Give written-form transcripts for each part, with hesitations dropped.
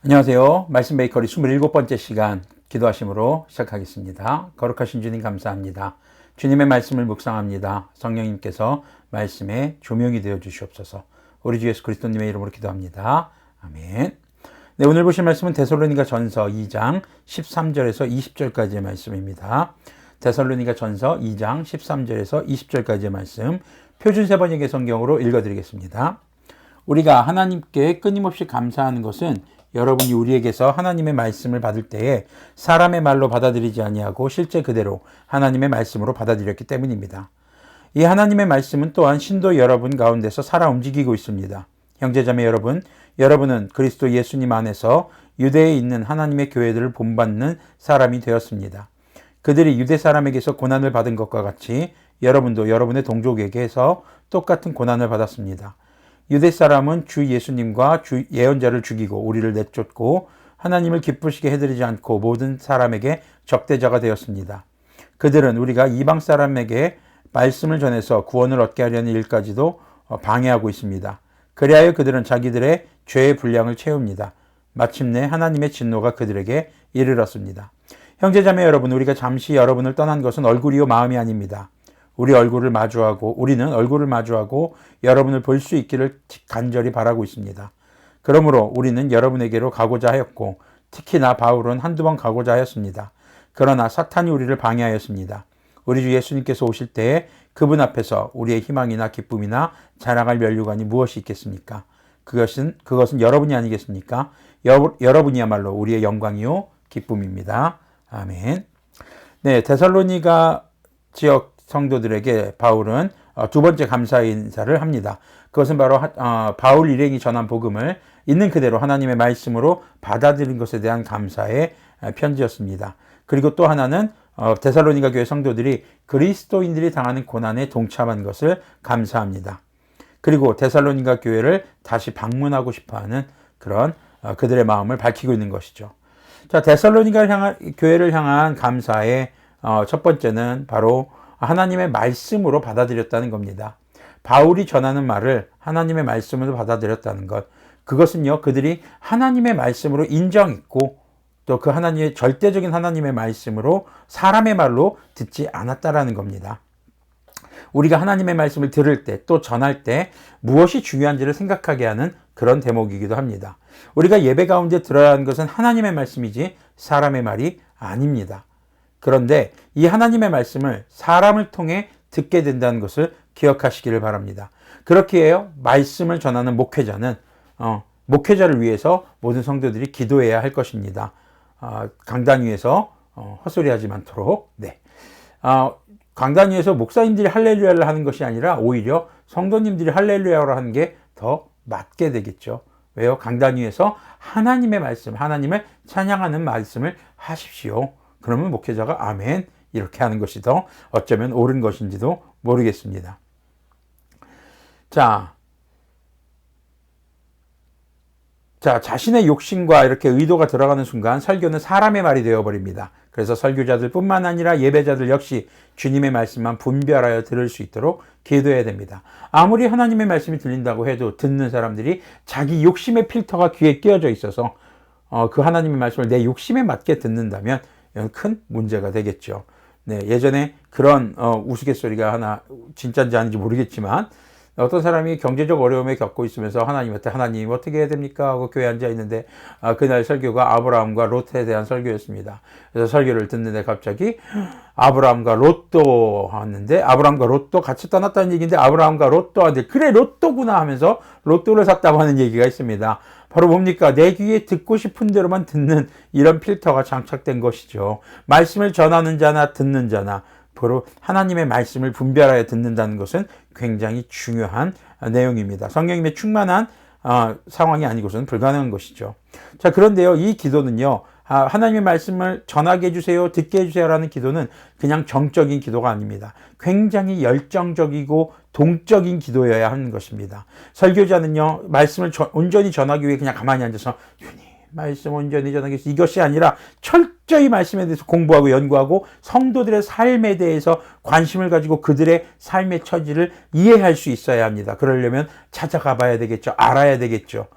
안녕하세요. 말씀 베이커리 27번째 시간 기도하심으로 시작하겠습니다. 거룩하신 주님 감사합니다. 주님의 말씀을 묵상합니다. 성령님께서 말씀에 조명이 되어 주시옵소서. 우리 주 예수 그리스도님의 이름으로 기도합니다. 아멘. 네, 오늘 보실 말씀은 데살로니가 전서 2장 13절에서 20절까지의 말씀입니다. 데살로니가 전서 2장 13절에서 20절까지의 말씀 표준 세번역의 성경으로 읽어드리겠습니다. 우리가 하나님께 끊임없이 감사하는 것은 여러분이 우리에게서 하나님의 말씀을 받을 때에 사람의 말로 받아들이지 아니하고 실제 그대로 하나님의 말씀으로 받아들였기 때문입니다. 이 하나님의 말씀은 또한 신도 여러분 가운데서 살아 움직이고 있습니다. 형제자매 여러분, 여러분은 그리스도 예수님 안에서 유대에 있는 하나님의 교회들을 본받는 사람이 되었습니다. 그들이 유대 사람에게서 고난을 받은 것과 같이 여러분도 여러분의 동족에게서 똑같은 고난을 받았습니다. 유대 사람은 주 예수님과 주 예언자를 죽이고 우리를 내쫓고 하나님을 기쁘시게 해드리지 않고 모든 사람에게 적대자가 되었습니다. 그들은 우리가 이방 사람에게 말씀을 전해서 구원을 얻게 하려는 일까지도 방해하고 있습니다. 그리하여 그들은 자기들의 죄의 분량을 채웁니다. 마침내 하나님의 진노가 그들에게 이르렀습니다. 형제자매 여러분, 우리가 잠시 여러분을 떠난 것은 얼굴이요 마음이 아닙니다. 우리는 얼굴을 마주하고 여러분을 볼 수 있기를 간절히 바라고 있습니다. 그러므로 우리는 여러분에게로 가고자 하였고 특히나 바울은 한두 번 가고자 하였습니다. 그러나 사탄이 우리를 방해하였습니다. 우리 주 예수님께서 오실 때에 그분 앞에서 우리의 희망이나 기쁨이나 자랑할 면류관이 무엇이 있겠습니까? 그것은 여러분이 아니겠습니까? 여러분이야말로 우리의 영광이요 기쁨입니다. 아멘. 네, 데살로니가 지역 성도들에게 바울은 두 번째 감사 인사를 합니다. 그것은 바로 바울 일행이 전한 복음을 있는 그대로 하나님의 말씀으로 받아들인 것에 대한 감사의 편지였습니다. 그리고 또 하나는 데살로니가 교회 성도들이 그리스도인들이 당하는 고난에 동참한 것을 감사합니다. 그리고 데살로니가 교회를 다시 방문하고 싶어하는 그런 그들의 마음을 밝히고 있는 것이죠. 자, 데살로니가 교회를 향한 감사의 첫 번째는 바로 하나님의 말씀으로 받아들였다는 겁니다. 바울이 전하는 말을 하나님의 말씀으로 받아들였다는 것. 그것은요, 그들이 하나님의 말씀으로 인정했고 또 그 하나님의 절대적인 하나님의 말씀으로 사람의 말로 듣지 않았다라는 겁니다. 우리가 하나님의 말씀을 들을 때 또 전할 때 무엇이 중요한지를 생각하게 하는 그런 대목이기도 합니다. 우리가 예배 가운데 들어야 하는 것은 하나님의 말씀이지 사람의 말이 아닙니다. 그런데 이 하나님의 말씀을 사람을 통해 듣게 된다는 것을 기억하시기를 바랍니다. 그렇게 해요. 말씀을 전하는 목회자는 목회자를 위해서 모든 성도들이 기도해야 할 것입니다. 강단 위에서 헛소리하지 않도록. 네. 강단 위에서 목사님들이 할렐루야를 하는 것이 아니라 오히려 성도님들이 할렐루야를 하는 게 더 맞게 되겠죠. 왜요? 강단 위에서 하나님의 말씀, 하나님을 찬양하는 말씀을 하십시오. 그러면 목회자가 아멘 이렇게 하는 것이 더 어쩌면 옳은 것인지도 모르겠습니다. 자, 자신의 욕심과 이렇게 의도가 들어가는 순간 설교는 사람의 말이 되어버립니다. 그래서 설교자들 뿐만 아니라 예배자들 역시 주님의 말씀만 분별하여 들을 수 있도록 기도해야 됩니다. 아무리 하나님의 말씀이 들린다고 해도 듣는 사람들이 자기 욕심의 필터가 귀에 끼어져 있어서 그 하나님의 말씀을 내 욕심에 맞게 듣는다면 큰 문제가 되겠죠. 네, 예전에 그런 우스갯소리가 하나 진짜인지 아닌지 모르겠지만 어떤 사람이 경제적 어려움에 겪고 있으면서 하나님한테 하나님 어떻게 해야 됩니까? 하고 교회에 앉아 있는데 그날 설교가 아브라함과 롯에 대한 설교였습니다. 그래서 설교를 듣는데 갑자기 아브라함과 롯도 하는데 아브라함과 롯도 같이 떠났다는 얘기인데 아브라함과 롯도 하는데 그래 롯도구나 하면서 롯도를 샀다고 하는 얘기가 있습니다. 바로 뭡니까? 내 귀에 듣고 싶은 대로만 듣는 이런 필터가 장착된 것이죠. 말씀을 전하는 자나 듣는 자나 바로 하나님의 말씀을 분별하여 듣는다는 것은 굉장히 중요한 내용입니다. 성령님의 충만한 상황이 아니고서는 불가능한 것이죠. 자, 그런데요, 이 기도는요, 하나님의 말씀을 전하게 해주세요, 듣게 해주세요라는 기도는 그냥 정적인 기도가 아닙니다. 굉장히 열정적이고 동적인 기도여야 하는 것입니다. 설교자는요, 말씀을 온전히 전하기 위해 그냥 가만히 앉아서 말씀 온전히 전하기 위해서 이것이 아니라 철저히 말씀에 대해서 공부하고 연구하고 성도들의 삶에 대해서 관심을 가지고 그들의 삶의 처지를 이해할 수 있어야 합니다. 그러려면 찾아가 봐야 되겠죠. 알아야 되겠죠.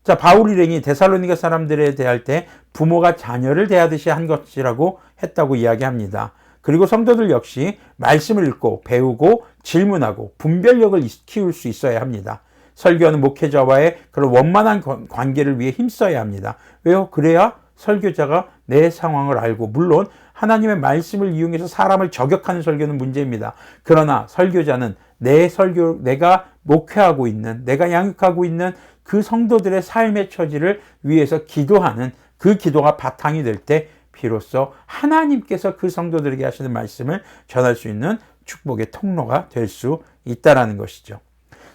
자, 바울 일행이 데살로니가 사람들에 대할 때 부모가 자녀를 대하듯이 한 것이라고 했다고 이야기합니다. 그리고 성도들 역시 말씀을 읽고 배우고 질문하고 분별력을 키울 수 있어야 합니다. 설교하는 목회자와의 그런 원만한 관계를 위해 힘써야 합니다. 왜요? 그래야 설교자가 내 상황을 알고, 물론 하나님의 말씀을 이용해서 사람을 저격하는 설교는 문제입니다. 그러나 설교자는 내가 목회하고 있는, 내가 양육하고 있는 그 성도들의 삶의 처지를 위해서 기도하는 그 기도가 바탕이 될 때 비로소 하나님께서 그 성도들에게 하시는 말씀을 전할 수 있는 축복의 통로가 될 수 있다는 것이죠.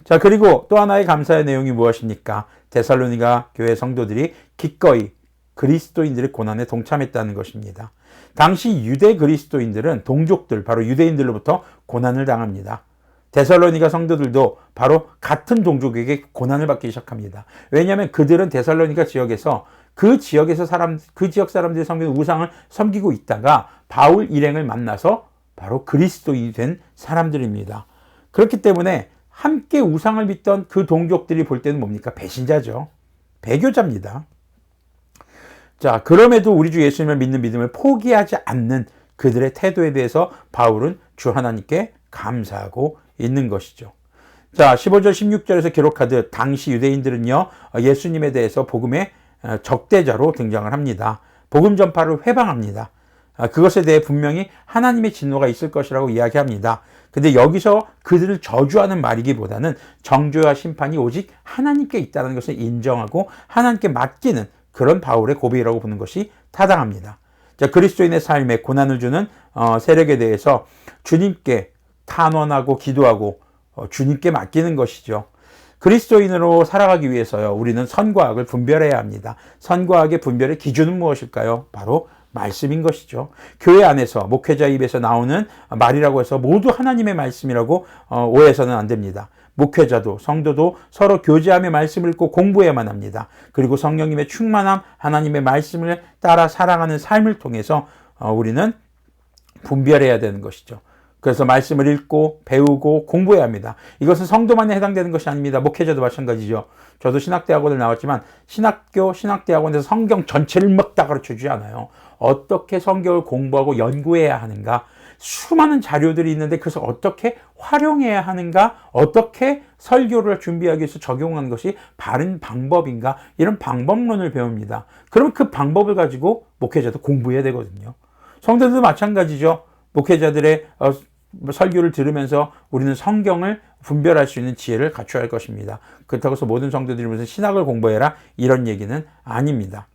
자, 그리고 또 하나의 감사의 내용이 무엇입니까? 데살로니가 교회 성도들이 기꺼이 그리스도인들의 고난에 동참했다는 것입니다. 당시 유대 그리스도인들은 동족들, 바로 유대인들로부터 고난을 당합니다. 데살로니가 성도들도 바로 같은 동족에게 고난을 받기 시작합니다. 왜냐하면 그들은 데살로니가 지역에서 그 지역 사람들이 섬기는 우상을 섬기고 있다가 바울 일행을 만나서 바로 그리스도인이 된 사람들입니다. 그렇기 때문에 함께 우상을 믿던 그 동족들이 볼 때는 뭡니까? 배신자죠. 배교자입니다. 자, 그럼에도 우리 주 예수님을 믿는 믿음을 포기하지 않는 그들의 태도에 대해서 바울은 주 하나님께 감사하고 있는 것이죠. 자, 15절 16절에서 기록하듯 당시 유대인들은요, 예수님에 대해서 복음의 적대자로 등장을 합니다. 복음 전파를 회방합니다. 그것에 대해 분명히 하나님의 진노가 있을 것이라고 이야기합니다. 근데 여기서 그들을 저주하는 말이기보다는 정죄와 심판이 오직 하나님께 있다는 것을 인정하고 하나님께 맡기는 그런 바울의 고백이라고 보는 것이 타당합니다. 자, 그리스도인의 삶에 고난을 주는 세력에 대해서 주님께 탄원하고 기도하고 주님께 맡기는 것이죠. 그리스도인으로 살아가기 위해서요, 우리는 선과 악을 분별해야 합니다. 선과 악의 분별의 기준은 무엇일까요? 바로 말씀인 것이죠. 교회 안에서 목회자 입에서 나오는 말이라고 해서 모두 하나님의 말씀이라고 오해해서는 안 됩니다. 목회자도 성도도 서로 교제하며 말씀을 읽고 공부해야만 합니다. 그리고 성령님의 충만함, 하나님의 말씀을 따라 살아가는 삶을 통해서 우리는 분별해야 되는 것이죠. 그래서 말씀을 읽고 배우고 공부해야 합니다. 이것은 성도만에 해당되는 것이 아닙니다. 목회자도 마찬가지죠. 저도 신학대학원을 나왔지만 신학대학원에서 성경 전체를 막 다 가르쳐주지 않아요. 어떻게 성경을 공부하고 연구해야 하는가, 수많은 자료들이 있는데 그것을 어떻게 활용해야 하는가, 어떻게 설교를 준비하기 위해서 적용하는 것이 바른 방법인가, 이런 방법론을 배웁니다. 그럼 그 방법을 가지고 목회자도 공부해야 되거든요. 성도들도 마찬가지죠. 목회자들의 설교를 들으면서 우리는 성경을 분별할 수 있는 지혜를 갖춰야 할 것입니다. 그렇다고 해서 모든 성도들이 무슨 신학을 공부해라, 이런 얘기는 아닙니다.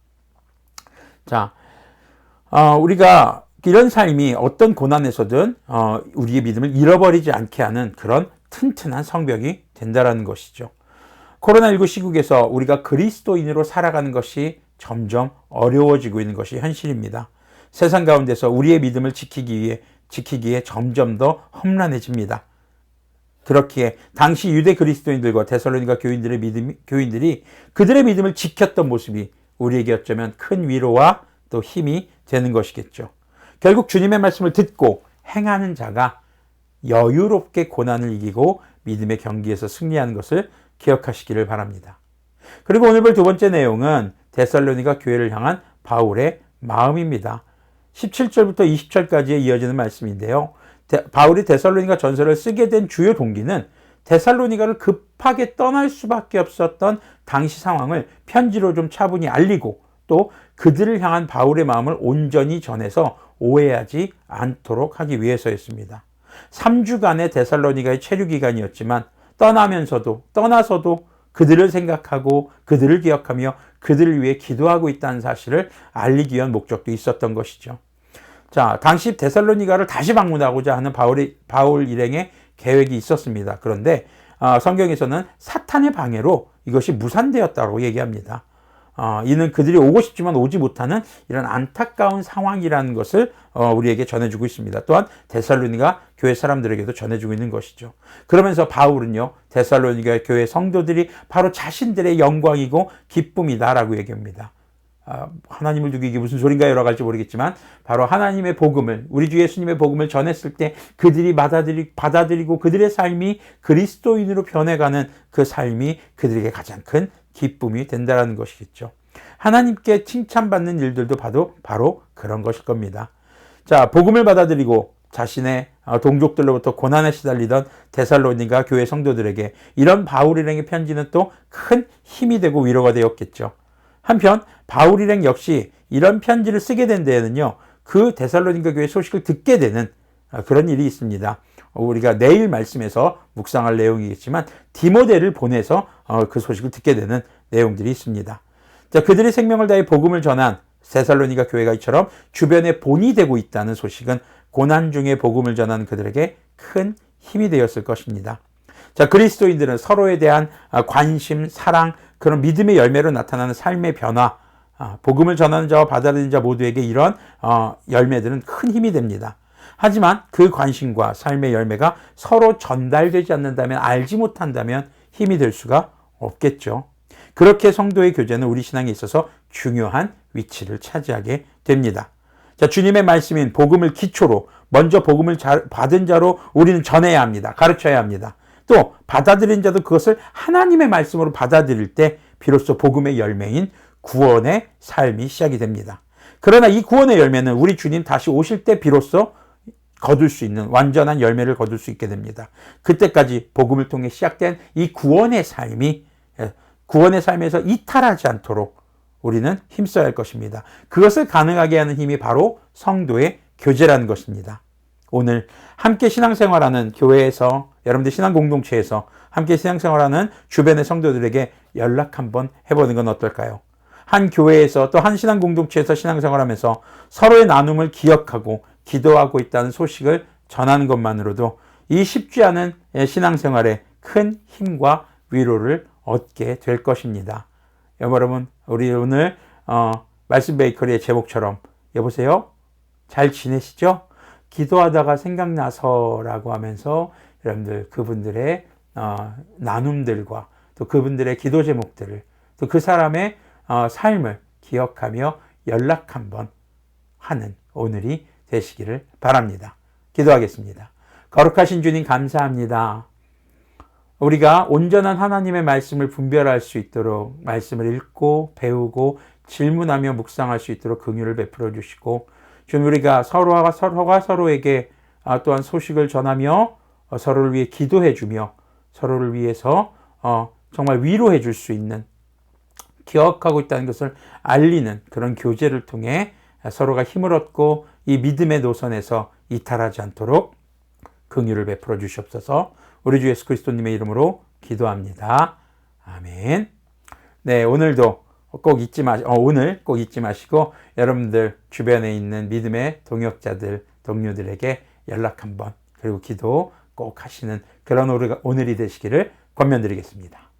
자, 우리가 이런 삶이 어떤 고난에서든 우리의 믿음을 잃어버리지 않게 하는 그런 튼튼한 성벽이 된다는 것이죠. 코로나19 시국에서 우리가 그리스도인으로 살아가는 것이 점점 어려워지고 있는 것이 현실입니다. 세상 가운데서 우리의 믿음을 지키기에 점점 더 험난해집니다. 그렇기에 당시 유대 그리스도인들과 데살로니가 교인들이 그들의 믿음을 지켰던 모습이 우리에게 어쩌면 큰 위로와 또 힘이 되는 것이겠죠. 결국 주님의 말씀을 듣고 행하는 자가 여유롭게 고난을 이기고 믿음의 경기에서 승리하는 것을 기억하시기를 바랍니다. 그리고 오늘 볼 두 번째 내용은 데살로니가 교회를 향한 바울의 마음입니다. 17절부터 20절까지에 이어지는 말씀인데요. 바울이 데살로니가 전서를 쓰게 된 주요 동기는 데살로니가를 급하게 떠날 수밖에 없었던 당시 상황을 편지로 좀 차분히 알리고 또 그들을 향한 바울의 마음을 온전히 전해서 오해하지 않도록 하기 위해서였습니다. 3주간의 데살로니가의 체류 기간이었지만 떠나서도 그들을 생각하고 그들을 기억하며 그들을 위해 기도하고 있다는 사실을 알리기 위한 목적도 있었던 것이죠. 자, 당시 데살로니가를 다시 방문하고자 하는 바울 일행의 계획이 있었습니다. 그런데 성경에서는 사탄의 방해로 이것이 무산되었다고 얘기합니다. 이는 그들이 오고 싶지만 오지 못하는 이런 안타까운 상황이라는 것을 우리에게 전해주고 있습니다. 또한 데살로니가 교회 사람들에게도 전해주고 있는 것이죠. 그러면서 바울은요, 데살로니가 교회 성도들이 바로 자신들의 영광이고 기쁨이다라고 얘기합니다. 하나님을 두고 이게 무슨 소린가 여러 갈지 모르겠지만 바로 하나님의 복음을, 우리 주 예수님의 복음을 전했을 때 그들이 받아들이고 그들의 삶이 그리스도인으로 변해가는 그 삶이 그들에게 가장 큰 기쁨이 된다는 것이겠죠. 하나님께 칭찬받는 일들도 바로 그런 것일 겁니다. 자, 복음을 받아들이고 자신의 동족들로부터 고난에 시달리던 데살로니가 교회 성도들에게 이런 바울 일행의 편지는 또 큰 힘이 되고 위로가 되었겠죠. 한편 바울 일행 역시 이런 편지를 쓰게 된 데에는요, 그 데살로니가 교회 소식을 듣게 되는 그런 일이 있습니다. 우리가 내일 말씀에서 묵상할 내용이겠지만 디모데를 보내서 그 소식을 듣게 되는 내용들이 있습니다. 자, 그들의 생명을 다해 복음을 전한 데살로니가 교회가 이처럼 주변에 본이 되고 있다는 소식은 고난 중에 복음을 전하는 그들에게 큰 힘이 되었을 것입니다. 자, 그리스도인들은 서로에 대한 관심, 사랑, 그런 믿음의 열매로 나타나는 삶의 변화, 복음을 전하는 자와 받아들이는 자 모두에게 이런 열매들은 큰 힘이 됩니다. 하지만 그 관심과 삶의 열매가 서로 전달되지 않는다면, 알지 못한다면 힘이 될 수가 없겠죠. 그렇게 성도의 교제는 우리 신앙에 있어서 중요한 위치를 차지하게 됩니다. 자, 주님의 말씀인 복음을 기초로 먼저 복음을 받은 자로 우리는 전해야 합니다. 가르쳐야 합니다. 또 받아들인 자도 그것을 하나님의 말씀으로 받아들일 때 비로소 복음의 열매인 구원의 삶이 시작이 됩니다. 그러나 이 구원의 열매는 우리 주님 다시 오실 때 비로소 거둘 수 있는 완전한 열매를 거둘 수 있게 됩니다. 그때까지 복음을 통해 시작된 이 구원의 삶에서 이탈하지 않도록 우리는 힘써야 할 것입니다. 그것을 가능하게 하는 힘이 바로 성도의 교제라는 것입니다. 오늘 함께 신앙생활하는 교회에서, 여러분들 신앙공동체에서 함께 신앙생활하는 주변의 성도들에게 연락 한번 해보는 건 어떨까요? 한 교회에서 또 한 신앙공동체에서 신앙생활하면서 서로의 나눔을 기억하고 기도하고 있다는 소식을 전하는 것만으로도 이 쉽지 않은 신앙생활에 큰 힘과 위로를 얻게 될 것입니다. 여러분, 우리 오늘 말씀 베이커리의 제목처럼, 여보세요? 잘 지내시죠? 기도하다가 생각나서라고 하면서 여러분들 그분들의 나눔들과 또 그분들의 기도 제목들을, 또 그 사람의 삶을 기억하며 연락 한번 하는 오늘이 되시기를 바랍니다. 기도하겠습니다. 거룩하신 주님, 감사합니다. 우리가 온전한 하나님의 말씀을 분별할 수 있도록 말씀을 읽고 배우고 질문하며 묵상할 수 있도록 긍휼을 베풀어 주시고, 주님, 우리가 서로가 서로에게 또한 소식을 전하며 서로를 위해 기도해 주며 서로를 위해서 정말 위로해 줄 수 있는, 기억하고 있다는 것을 알리는 그런 교제를 통해 서로가 힘을 얻고 이 믿음의 노선에서 이탈하지 않도록 긍휼을 베풀어 주시옵소서. 우리 주 예수 그리스도님의 이름으로 기도합니다. 아멘. 네, 오늘 꼭 잊지 마시고 여러분들 주변에 있는 믿음의 동역자들, 동료들에게 연락 한번, 그리고 기도 꼭 하시는 그런 오늘이 되시기를 권면드리겠습니다.